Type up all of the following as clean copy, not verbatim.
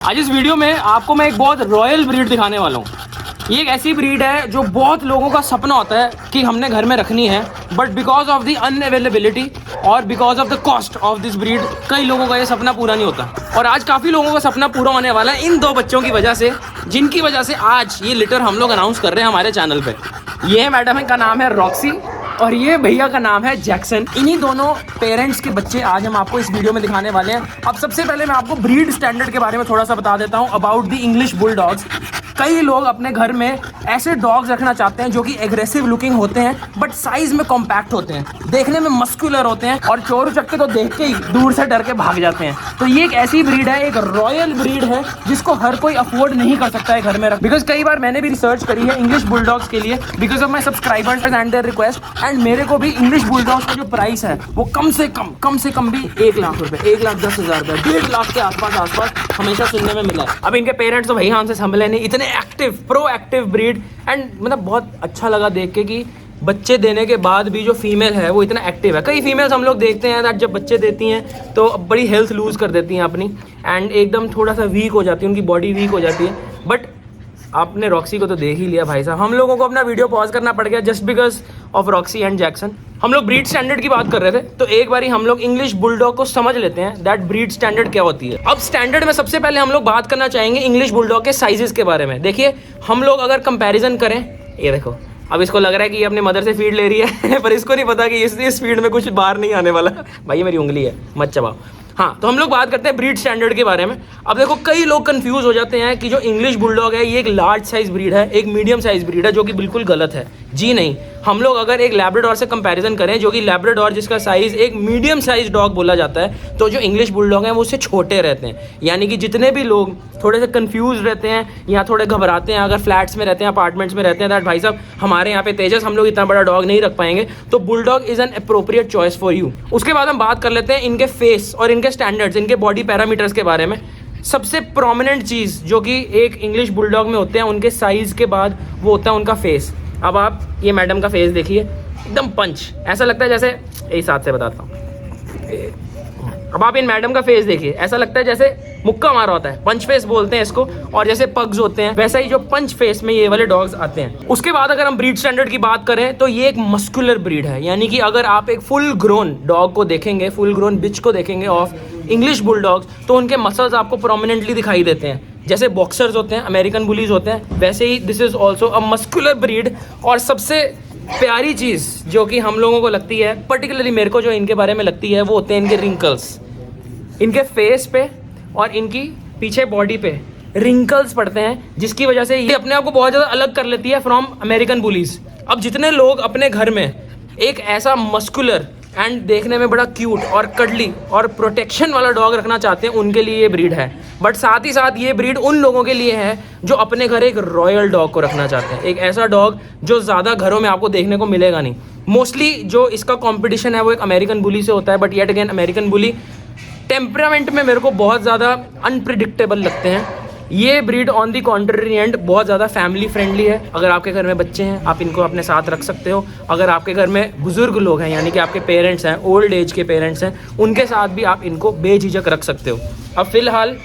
आज इस वीडियो में आपको मैं एक बहुत रॉयल ब्रीड दिखाने वाला हूँ। ये एक ऐसी ब्रीड है जो बहुत लोगों का सपना होता है कि हमने घर में रखनी है, but because of the unavailability और because of the cost of this breed कई लोगों का ये सपना पूरा नहीं होता। और आज काफ़ी लोगों का सपना पूरा होने वाला है इन दो बच्चों की वजह से, जिनकी वजह से आज ये लिटर हम लोग अनाउंस कर रहे हैं हमारे चैनल पे। ये मैडम का नाम है रॉक्सी और ये भैया का नाम है जैक्सन। इन्हीं दोनों पेरेंट्स के बच्चे आज हम आपको इस वीडियो में दिखाने वाले हैं। अब सबसे पहले मैं आपको ब्रीड स्टैंडर्ड के बारे में थोड़ा सा बता देता हूँ अबाउट द इंग्लिश बुलडॉग्स। कई लोग अपने घर में ऐसे डॉग्स रखना चाहते हैं जो कि एग्रेसिव लुकिंग होते हैं बट साइज में कॉम्पैक्ट होते हैं, देखने में मस्कुलर होते हैं और चोर उचक्के तो देख के ही दूर से डर के भाग जाते हैं। तो ये एक ऐसी ब्रीड है, एक रॉयल ब्रीड है जिसको हर कोई अफोर्ड नहीं कर सकता है घर में रख। बिकॉज कई बार मैंने भी रिसर्च करी है इंग्लिश बुलडॉग्स के लिए because of my subscribers and there request, and मेरे को भी इंग्लिश बुलडॉग्स का जो प्राइस है वो कम से कम भी 1 लाख रुपए, 1,10,000 रुपए, 1.5 लाख के आसपास हमेशा सुनने में मिला है। अब इनके पेरेंट्स तो भैया हमसे संभले नहीं, इतने एक्टिव प्रोएक्टिव ब्रीड, एंड मतलब बहुत अच्छा लगा देख के कि बच्चे देने के बाद भी जो फीमेल है वो इतना एक्टिव है। कई फीमेल्स हम लोग देखते हैं दैट जब बच्चे देती हैं तो बड़ी हेल्थ लूज कर देती हैं अपनी एंड एकदम थोड़ा सा वीक हो जाती है, उनकी बॉडी वीक हो जाती है। बट आपने रॉक्सी को तो देख ही लिया भाई साहब। हम लोगों को अपना वीडियो पॉज करना पड़ गया just because of Roxy and Jackson. हम लोग ब्रीड स्टैंडर्ड की बात कर रहे थे तो एक बारी हम लोग इंग्लिश बुलडॉग को समझ लेते हैं दैट ब्रीड स्टैंडर्ड क्या होती है। अब स्टैंडर्ड में सबसे पहले हम लोग बात करना चाहेंगे इंग्लिश बुलडॉग के साइजेस के बारे में। देखिए हम लोग अगर कंपैरिजन करें, ये देखो अब इसको लग रहा है कि ये अपने मदर से फीड ले रही है पर इसको नहीं पता कि इस फीड में कुछ बाहर नहीं आने वाला। भाई ये मेरी उंगली है, मत चबाओ। हाँ, तो हम लोग बात करते हैं ब्रीड स्टैंडर्ड के बारे में। अब देखो कई लोग कंफ्यूज हो जाते हैं कि जो इंग्लिश बुलडॉग है ये एक लार्ज साइज ब्रीड है, एक मीडियम साइज ब्रीड है, जो कि बिल्कुल गलत है। जी नहीं, हम लोग अगर एक लैब्राडोर से कंपैरिजन करें, जो कि लैब्राडोर जिसका साइज एक मीडियम साइज डॉग बोला जाता है, तो जो इंग्लिश बुलडॉग हैं वो उससे छोटे रहते हैं। यानी कि जितने भी लोग थोड़े से कंफ्यूज रहते हैं या थोड़े घबराते हैं, अगर फ्लैट्स में रहते हैं, अपार्टमेंट्स में रहते हैं, दैट भाई साहब हमारे यहाँ पे तेजस हम लोग इतना बड़ा डॉग नहीं रख पाएंगे, तो bulldog is an appropriate choice for you. उसके बाद हम बात कर लेते हैं इनके फेस और इनके स्टैंडर्ड्स, इनके बॉडी पैरामीटर्स के बारे में। सबसे प्रोमिनेंट चीज़ जो कि एक इंग्लिश बुलडॉग में होते हैं उनके साइज़ के बाद वो होता है उनका फेस। अब आप ये मैडम का फेस देखिए, एकदम पंच, ऐसा लगता है जैसे एक साथ से बताता हूँ। अब आप इन मैडम का फेस देखिए, ऐसा लगता है जैसे मुक्का मारा होता है, पंच फेस बोलते हैं इसको। और जैसे पग्स होते हैं वैसा ही जो पंच फेस में ये वाले डॉग्स आते हैं। उसके बाद अगर हम ब्रीड स्टैंडर्ड की बात करें तो ये एक मस्कुलर ब्रीड है। यानी कि अगर आप एक फुल ग्रोन डॉग को देखेंगे, फुल ग्रोन बिच को देखेंगे ऑफ इंग्लिश बुलडॉग्स, तो उनके मसल्स आपको प्रोमिनेंटली दिखाई देते हैं। जैसे बॉक्सर्स होते हैं, अमेरिकन बुलीज होते हैं, वैसे ही this is also a muscular breed. और सबसे प्यारी चीज़ जो कि हम लोगों को लगती है, पर्टिकुलरली मेरे को जो इनके बारे में लगती है, वो होते हैं इनके रिंकल्स। इनके फेस पे और इनकी पीछे बॉडी पे रिंकल्स पड़ते हैं, जिसकी वजह से ये अपने आप को बहुत ज़्यादा अलग कर लेती है फ्रॉम अमेरिकन बुलीज। अब जितने लोग अपने घर में एक ऐसा मस्कुलर एंड देखने में बड़ा क्यूट और कडली और प्रोटेक्शन वाला डॉग रखना चाहते हैं, उनके लिए ये ब्रीड है। बट साथ ही साथ ये ब्रीड उन लोगों के लिए है जो अपने घर एक रॉयल डॉग को रखना चाहते हैं, एक ऐसा डॉग जो ज़्यादा घरों में आपको देखने को मिलेगा नहीं। मोस्टली जो इसका कॉम्पिटिशन है वो एक अमेरिकन बुली से होता है, but yet again American bully temperament में मेरे को बहुत ज़्यादा अनप्रिडिक्टेबल लगते हैं। ये breed on the contrary and बहुत ज़्यादा फैमिली फ्रेंडली है। अगर आपके घर में बच्चे हैं आप इनको अपने साथ रख सकते हो। अगर आपके घर में बुजुर्ग लोग हैं, यानी कि आपके पेरेंट्स हैं, ओल्ड एज के पेरेंट्स हैं, उनके साथ भी आप इनको बेझिझक रख सकते हो। अब फ़िलहाल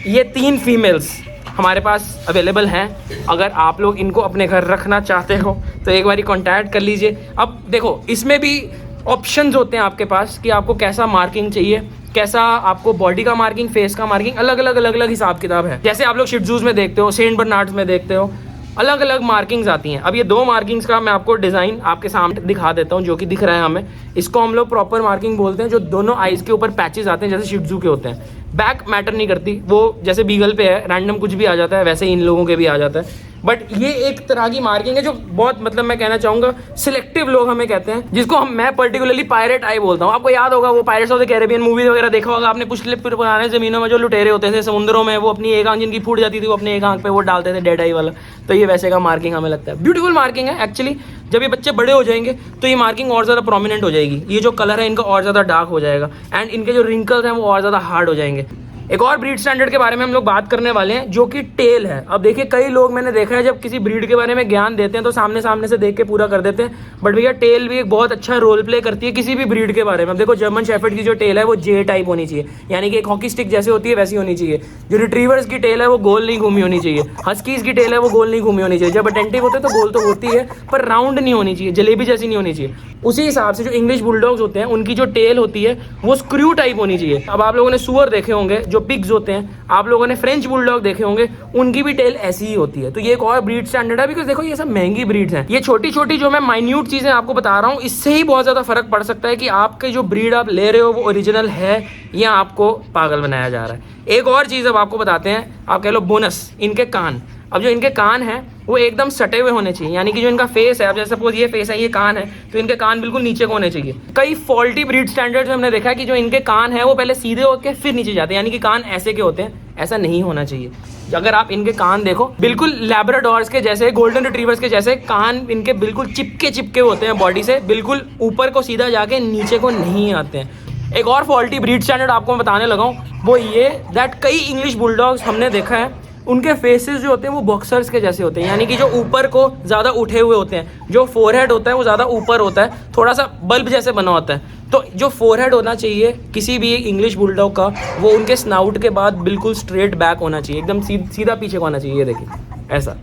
ये 3 फीमेल्स हमारे पास अवेलेबल हैं। अगर आप लोग इनको अपने घर रखना चाहते हो तो एक बारी कॉन्टैक्ट कर लीजिए। अब देखो इसमें भी ऑप्शंस होते हैं आपके पास कि आपको कैसा मार्किंग चाहिए, कैसा आपको बॉडी का मार्किंग, फेस का मार्किंग, अलग अलग हिसाब किताब है। जैसे आप लोग शिट्जूज में देखते हो, सेंट बर्नार्ड्स में देखते हो, अलग अलग मार्किंग्स आती हैं। अब ये 2 मार्किंग्स का मैं आपको डिज़ाइन आपके सामने दिखा देता हूँ जो कि दिख रहा है हमें। इसको हम लोग प्रॉपर मार्किंग बोलते हैं, जो दोनों आइज़ के ऊपर पैचेस आते हैं जैसे शिट्जू के होते हैं। बैक मैटर नहीं करती, वो जैसे बीगल पे है, रैंडम कुछ भी आ जाता है, वैसे ही इन लोगों के भी आ जाता है। बट ये एक तरह की मार्किंग है जो बहुत, मतलब मैं कहना चाहूँगा सिलेक्टिव लोग हमें कहते हैं, जिसको मैं पर्टिकुलरली पायरेट आई बोलता हूँ। आपको याद होगा वो pirates of the Caribbean movies वगैरह देखा होगा आपने, पिछले पुराने ज़मीनों में जो लुटेरे होते थे समुद्रों में, वो अपनी एक आंख जिनकी फूट जाती थी वो अपने एक आंख पे वो डालते थे डेड आई वाला। तो ये वैसे का मार्किंग हमें लगता है। ब्यूटीफुल मार्किंग है एक्चुअली। जब ये बच्चे बड़े हो जाएंगे तो ये मार्किंग और ज़्यादा प्रोमिनेंट हो जाएगी। ये जो कलर है इनका और ज़्यादा डार्क हो जाएगा एंड इनके जो रिंकल्स हैं वो और ज़्यादा हार्ड हो जाएंगे। एक और ब्रीड स्टैंडर्ड के बारे में हम लोग बात करने वाले हैं जो कि टेल है। अब देखिए कई लोग मैंने देखा है जब किसी ब्रीड के बारे में ज्ञान देते हैं तो सामने सामने से देख के पूरा कर देते हैं, बट भैया टेल भी एक बहुत अच्छा रोल प्ले करती है किसी भी ब्रीड के बारे में। अब देखो जर्मन शेफर्ड की जो टेल है वो जे टाइप होनी चाहिए, यानी कि एक हॉकी स्टिक जैसे होती है वैसी होनी चाहिए। जो रिट्रीवर्स की टेल है वो गोल नहीं घूमी होनी चाहिए, हस्कीज की टेल है वो गोल नहीं घूमी होनी चाहिए। जब अटेंटिव होते हैं तो गोल तो होती है पर राउंड नहीं होनी चाहिए, जलेबी जैसी नहीं होनी चाहिए। उसी हिसाब से जो इंग्लिश बुलडॉग्स होते हैं उनकी जो टेल होती है वो स्क्रू टाइप होनी चाहिए। अब आप लोगों ने सुअर देखे होंगे जो पिग्स होते हैं, आप लोगों ने फ्रेंच बुलडॉग देखे होंगे, उनकी भी टेल ऐसी ही होती है। तो ये एक और ब्रीड स्टैंडर्ड है, बिकॉज देखो ये सब महंगी ब्रीड्स हैं। ये छोटी छोटी जो मैं माइन्यूट चीजें आपको बता रहा हूँ इससे ही बहुत ज्यादा फर्क पड़ सकता है कि आपके जो ब्रीड आप ले रहे हो वो ओरिजिनल है या आपको पागल बनाया जा रहा है। एक और चीज अब आपको बताते हैं, आप कह लो बोनस, इनके कान। अब जो इनके कान हैं वो एकदम सटे हुए होने चाहिए, यानी कि जो इनका फेस है, अब जैसे सपोज ये फेस है ये कान है तो इनके कान बिल्कुल नीचे को होने चाहिए। कई फॉल्टी ब्रीड स्टैंडर्ड्स में हमने देखा है कि जो इनके कान है वो पहले सीधे होकर फिर नीचे जाते हैं, यानी कि कान ऐसे के होते हैं। ऐसा नहीं होना चाहिए। अगर आप इनके कान देखो बिल्कुल लैब्राडोर्स के जैसे, गोल्डन रिट्रीवर्स के जैसे कान इनके बिल्कुल चिपके होते हैं बॉडी से, बिल्कुल ऊपर को सीधा जाके नीचे को नहीं आते हैं। एक और फॉल्टी ब्रीड स्टैंडर्ड आपको मैं बताने लगा हूँ वो ये दैट कई इंग्लिश बुलडॉग्स हमने देखा है उनके फेसेस जो होते हैं वो बॉक्सर्स के जैसे होते हैं, यानी कि जो ऊपर को ज़्यादा उठे हुए होते हैं। जो फोरहेड होता है वो ज़्यादा ऊपर होता है, थोड़ा सा बल्ब जैसे बना होता है। तो जो फोरहेड होना चाहिए किसी भी इंग्लिश बुलडॉग का वो उनके स्नाउट के बाद बिल्कुल स्ट्रेट बैक होना चाहिए, एकदम सीधा पीछे को होना चाहिए। ये देखिए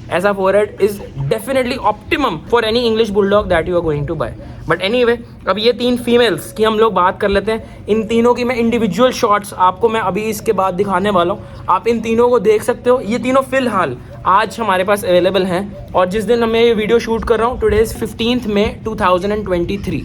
ऐसा forehead is definitely optimum for any English bulldog that you are going to buy. But anyway, अब ये 3 फीमेल्स की हम लोग बात कर लेते हैं। इन तीनों की मैं इंडिविजुअल शॉट्स आपको मैं अभी इसके बाद दिखाने वाला हूँ। आप इन तीनों को देख सकते हो। ये तीनों फिलहाल आज हमारे पास अवेलेबल हैं और जिस दिन मैं ये वीडियो शूट कर रहा हूँ टुडे इज़ 15 मई 2023।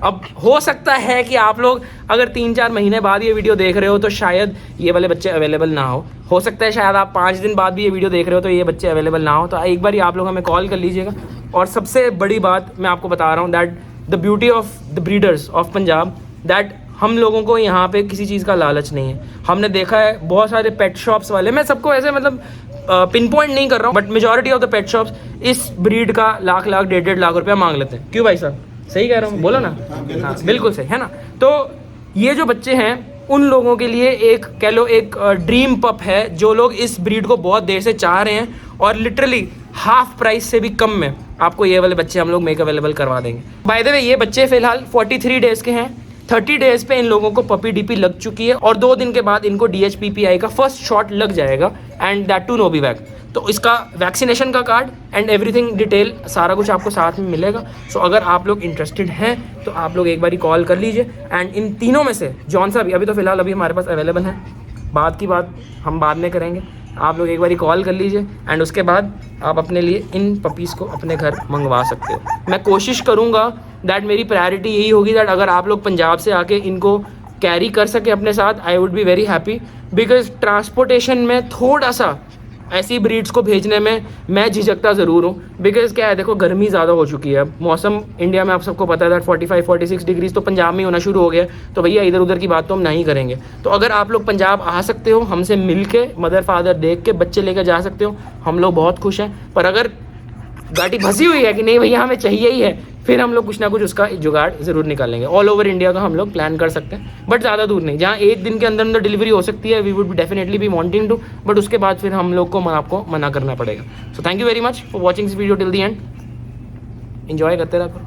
अब हो सकता है कि आप लोग अगर 3-4 महीने बाद ये वीडियो देख रहे हो तो शायद ये वाले बच्चे अवेलेबल ना हो सकता है शायद आप 5 दिन बाद भी ये वीडियो देख रहे हो तो ये बच्चे अवेलेबल ना हो। तो एक बार आप लोग हमें कॉल कर लीजिएगा। और सबसे बड़ी बात मैं आपको बता रहा हूँ that the beauty of the breeders of Punjab that हम लोगों को यहाँ पे किसी चीज़ का लालच नहीं है। हमने देखा है बहुत सारे पेट शॉप्स वाले, मैं सबको ऐसे मतलब पिन पॉइंट नहीं कर रहा हूँ, but majority of the pet shops इस ब्रीड का लाख 1.5 लाख रुपया मांग लेते हैं। क्यों भाई साहब, सही कह रहा हूँ, बोलो ना। हाँ बिल्कुल सही है ना। तो ये जो बच्चे हैं उन लोगों के लिए एक कह लो एक ड्रीम पप है, जो लोग इस ब्रीड को बहुत देर से चाह रहे हैं और लिटरली हाफ प्राइस से भी कम में आपको ये वाले बच्चे हम लोग मेक अवेलेबल करवा देंगे। बाय द वे ये बच्चे फिलहाल 43 डेज के हैं। 30 डेज पे इन लोगों को पपी डीपी लग चुकी है और 2 दिन के बाद इनको DHPPI का फर्स्ट शॉट लग जाएगा एंड दैट टू नोवीवैक। तो इसका वैक्सीनेशन का कार्ड एंड एवरीथिंग डिटेल सारा कुछ आपको साथ में मिलेगा। सो अगर आप लोग इंटरेस्टेड हैं तो आप लोग एक बारी कॉल कर लीजिए। एंड इन तीनों में से जौन सा भी अभी तो फिलहाल अभी हमारे पास अवेलेबल है, बात की बात हम बाद में करेंगे। आप लोग एक बारी कॉल कर लीजिए एंड उसके बाद आप अपने लिए इन पपीज़ को अपने घर मंगवा सकते हो। मैं कोशिश करूँगा दैट मेरी प्रायोरिटी यही होगी दैट अगर आप लोग पंजाब से आके इनको कैरी कर सके अपने साथ, I would be very happy. Because transportation में थोड़ा सा ऐसी ब्रीड्स को भेजने में मैं झिझकता ज़रूर हूँ। बिकॉज क्या है, देखो गर्मी ज़्यादा हो चुकी है, मौसम इंडिया में आप सबको पता है दैट 45-46 डिग्रीज तो पंजाब में होना शुरू हो गया। तो भैया इधर उधर की बात तो हम नहीं करेंगे। तो अगर आप लोग पंजाब आ सकते हो, हमसे मिल के मदर फादर देख के बच्चे लेकर जा सकते हो, हम लोग बहुत खुश हैं। पर अगर गाड़ी फंसी हुई है कि नहीं भैया हमें चाहिए ही है, फिर हम लोग कुछ ना कुछ उसका जुगाड़ ज़रूर निकालेंगे। ऑल ओवर इंडिया का हम लोग प्लान कर सकते हैं, बट ज़्यादा दूर नहीं। जहाँ 1 दिन के अंदर अंदर डिलीवरी हो सकती है, we would definitely be wanting to, but उसके बाद फिर हम लोग को आपको मना करना पड़ेगा। So thank you very much for watching this video till the end. Enjoy करते रहो।